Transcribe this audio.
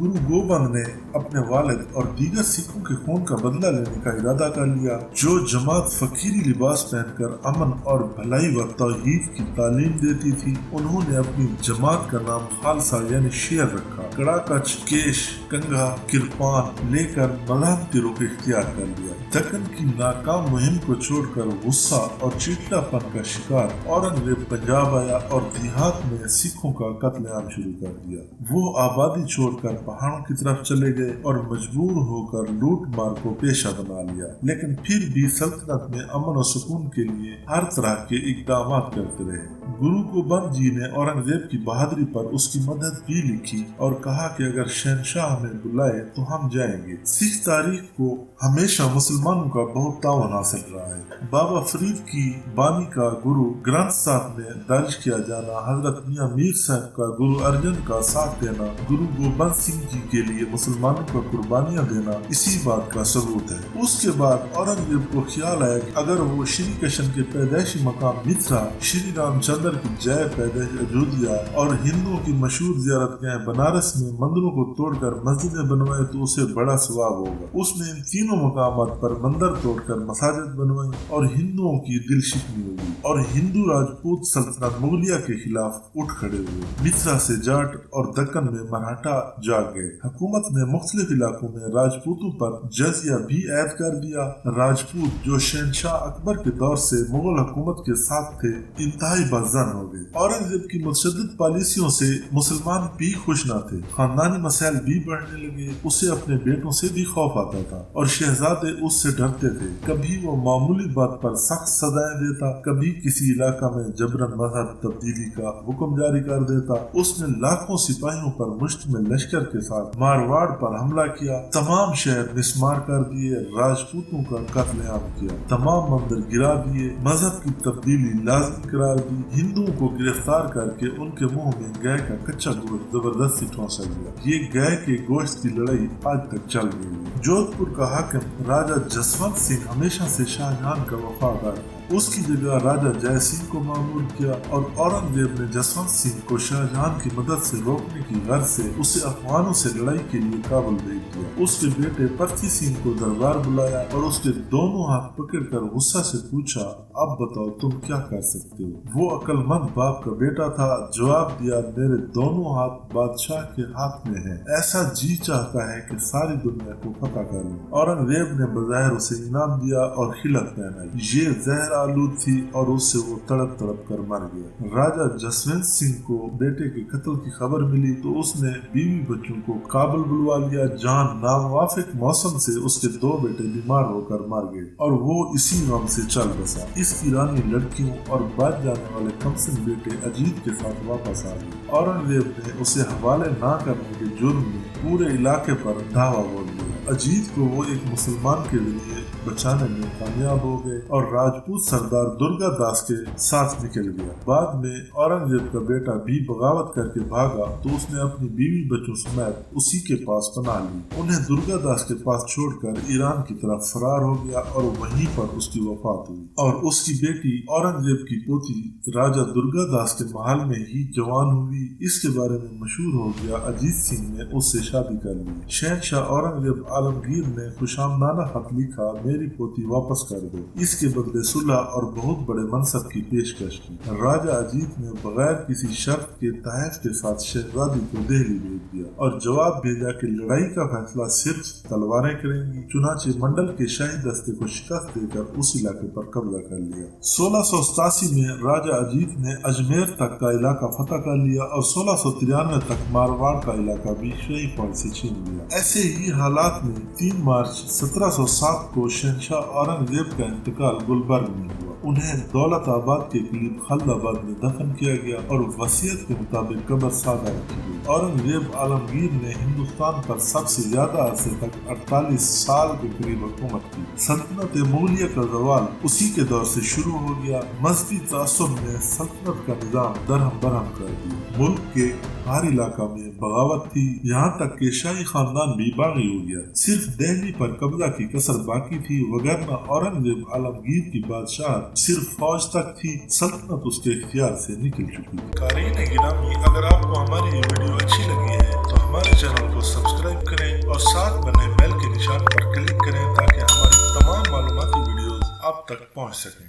گرو گوبند نے اپنے والد اور دیگر سکھوں کے خون کا بدلہ لینے کا ارادہ کر لیا۔ جو جماعت فقیری لباس پہن کر امن اور بھلائی و توحید کی تعلیم دیتی تھی، انہوں نے اپنی جماعت کا نام خالصہ یعنی شیر رکھا۔ کڑاکچ، کیش، کنگھا، کرپان لے کر مذہب رخ اختیار کر لیا۔ دکن کی ناکام مہم کو چھوڑ کر غصہ اور چڑچڑا پن کا شکار اورنگزیب پنجاب آیا اور دیہات میں سکھوں کا قتل عام شروع کر دیا۔ وہ آبادی چھوڑ کر پہاڑوں کی طرف چلے گئے اور مجبور ہو کر لوٹ مار کو پیشہ بنا لیا، لیکن پھر بھی سلطنت میں امن و سکون کے لیے ہر طرح کے اقدامات کرتے رہے۔ گرو گوبند جی نے اورنگزیب کی بہادری پر اس کی مدد بھی لکھی اور کہا کہ اگر شہنشاہ ہمیں بلائے تو ہم جائیں گے۔ سکھ تاریخ کو ہمیشہ مسلمانوں کا بہت تعاون حاصل رہا ہے۔ بابا فرید کی بانی کا گرو گرنتھ صاحب میں درج کیا جانا، حضرت میاں میر صاحب کا گرو ارجن کا ساتھ دینا، گرو گوبند سنگھ جی کے لیے مسلمانوں کا قربانیاں دینا اسی بات کا ثبوت ہے۔ اس کے بعد اورنگزیب کو خیال آیا کہ اگر وہ شری کرشن کے پیدائشی مقام متھرا، شری رام چندر کی جائے پیدائش اجودھیا اور ہندوؤں کی مشہور زیارت گاہ بنارس میں مندروں کو توڑ کر مسجدیں بنوائے تو اسے بڑا ثواب ہوگا۔ اس نے ان تینوں مقامات پر مندر توڑ کر مساجد بنوائی اور ہندوؤں کی دل شکنی ہوئی اور ہندو راجپوت سلطنت مغلیہ کے خلاف اٹھ کھڑے ہوئے۔ متھرا سے جاٹ اور دکن میں مراٹھا جاگ گئے۔ حکومت نے مختلف علاقوں میں راجپوتوں پر جزیہ بھی عائد کر دیا۔ راجپوت جو شہنشاہ اکبر کے دور سے مغل حکومت کے ساتھ تھے، انتہائی بدظن ہو گئے۔ اورنگزیب کی متشدد پالیسیوں سے مسلمان بھی خوش نہ تھے، خاندانی مسائل بھی بڑھنے لگے۔ اسے اپنے بیٹوں سے بھی خوف آتا تھا اور شہزادے اس سے ڈرتے تھے۔ کبھی وہ معمولی بات پر سخت سزائیں دیتا، کبھی کسی علاقہ میں جبرن مذہب تبدیلی کا حکم جاری کر دیتا۔ اس نے لاکھوں سپاہیوں پر مشتمل لشکر کے ساتھ مارواڑ پر حملہ کیا، تمام شہر مسمار کر دیے، راجپوتوں کا قتل عام کیا، تمام مندر گرا دیے، مذہب کی تبدیلی لازمی قرار دی، ہندوؤں کو گرفتار کر کے ان کے منہ میں گائے کا کچا گوشت زبردستی ٹھونسا گیا۔ یہ گائے کے گوشت کی لڑائی آج تک چل رہی ہے۔ جودھ پور کا حاکم راجہ جسونت سنگھ ہمیشہ سے شاہ جہاں کا وفادار تھا۔ اس کی جگہ راجہ جے سنگھ کو معمول کیا اور اورنگزیب نے جسونت سنگھ کو شاہ جہاں کی مدد سے روکنے کی غرض سے اسے افغانوں سے لڑائی کے لیے کابل بھیج دیا۔ اس کے بیٹے پرتھی سنگھ کو دربار بلایا اور اس کے دونوں ہاتھ پکڑ کر غصہ سے پوچھا، اب بتاؤ تم کیا کر سکتے ہو؟ وہ عقل مند باپ کا بیٹا تھا، جواب دیا، میرے دونوں ہاتھ بادشاہ کے ہاتھ میں ہیں، ایسا جی چاہتا ہے کہ ساری دنیا کو فتح کر لوں۔ اورنگزیب نے بظاہر اسے انعام دیا اور خلعت پہنائی۔ یہ زہر آلود تھی اور اس سے وہ تڑپ تڑپ کر مر گیا۔ راجہ جسونت سنگھ کو بیٹے کے قتل کی خبر ملی تو اس نے بیوی بچوں کو کابل بلوا لیا، جہاں ناموافق موسم سے اس کے دو بیٹے بیمار ہو کر مر گئے اور وہ اسی غم سے چل بسا۔ اس کی رانی لڑکیوں اور بعد جانے والے کمسن بیٹے اجیت کے ساتھ واپس آ گئے۔ اورنگزیب نے اسے حوالے نہ کرنے کے جرم میں پورے علاقے پر دھاوا بول دیا۔ اجیت کو وہ ایک مسلمان کے ذریعے بچانے میں کامیاب ہو گئے اور راجپوت سردار درگا داس کے ساتھ نکل گیا۔ بعد میں اورنگزیب کا بیٹا بھی بغاوت کر کے بھاگا تو اس نے اپنی بیوی بچوں سمیت اسی کے پاس پناہ لی۔ انہیں درگا داس کے پاس چھوڑ کر ایران کی طرف فرار ہو گیا اور وہیں پر اس کی وفات ہوئی اور اس کی بیٹی اورنگزیب کی پوتی راجہ درگا داس کے محل میں ہی جوان ہوئی۔ اس کے بارے میں مشہور ہو گیا، اجیت سنگھ نے اس سے شادی کر لی۔ شہنشاہ اورنگزیب عالمگیر نے خوشامدانہ خط لکھا، میری پوتی واپس کر دو، اس کے بدلے صلح اور بہت بڑے منصب کی پیشکش کی۔ راجہ اجیت نے بغیر کسی شرط کے تحائف کے ساتھ شہزادی کو دہلی بھیج دیا اور جواب بھیجا کہ لڑائی کا فیصلہ صرف تلواریں کریں گی۔ چنانچہ منڈل کے شاہی دستے کو شکست دے کر اس علاقے پر قبضہ کر لیا۔ 1687 میں راجہ اجیت نے اجمیر تک کا علاقہ فتح کر لیا اور 1693 تک مارواڑ کا علاقہ بھی شاہی فوج سے چھین لیا۔ ایسے ہی حالات میں 3 مارچ 1707 کو شہنشاہ اورنگزیب کا انتقال گلبرگ میں ہوا۔ انہیں دولت آباد کے قریب خلد آباد میں دفن کیا گیا اور وصیت کے مطابق قبر سادہ رکھی گئی۔ اورنگزیب عالمگیر نے ہندوستان پر سب سے زیادہ عرصے تک 48 سال کے قریب حکومت کی۔ سلطنت مغلیہ کا زوال اسی کے دور سے شروع ہو گیا۔ مذہبی تعصب نے سلطنت کا نظام درہم برہم کر دیا۔ ملک کے ہر علاقہ میں بغاوت تھی، یہاں تک کہ شاہی خاندان بھی باغی ہو گیا۔ صرف دہلی پر قبضہ کی کسر باقی تھی، وگرنہ اورنگزیب عالمگیر کی بادشاہت صرف فوج تک تھی، سلطنت اس کے اختیار سے نکل چکی تھی۔ قارئین گرامی، اگر آپ کو ہماری یہ ویڈیو اچھی لگی ہے تو ہمارے چینل کو سبسکرائب کریں اور ساتھ بنے بیل کے نشان پر کلک کریں تاکہ ہماری تمام معلوماتی ویڈیوز آپ تک پہنچ سکیں۔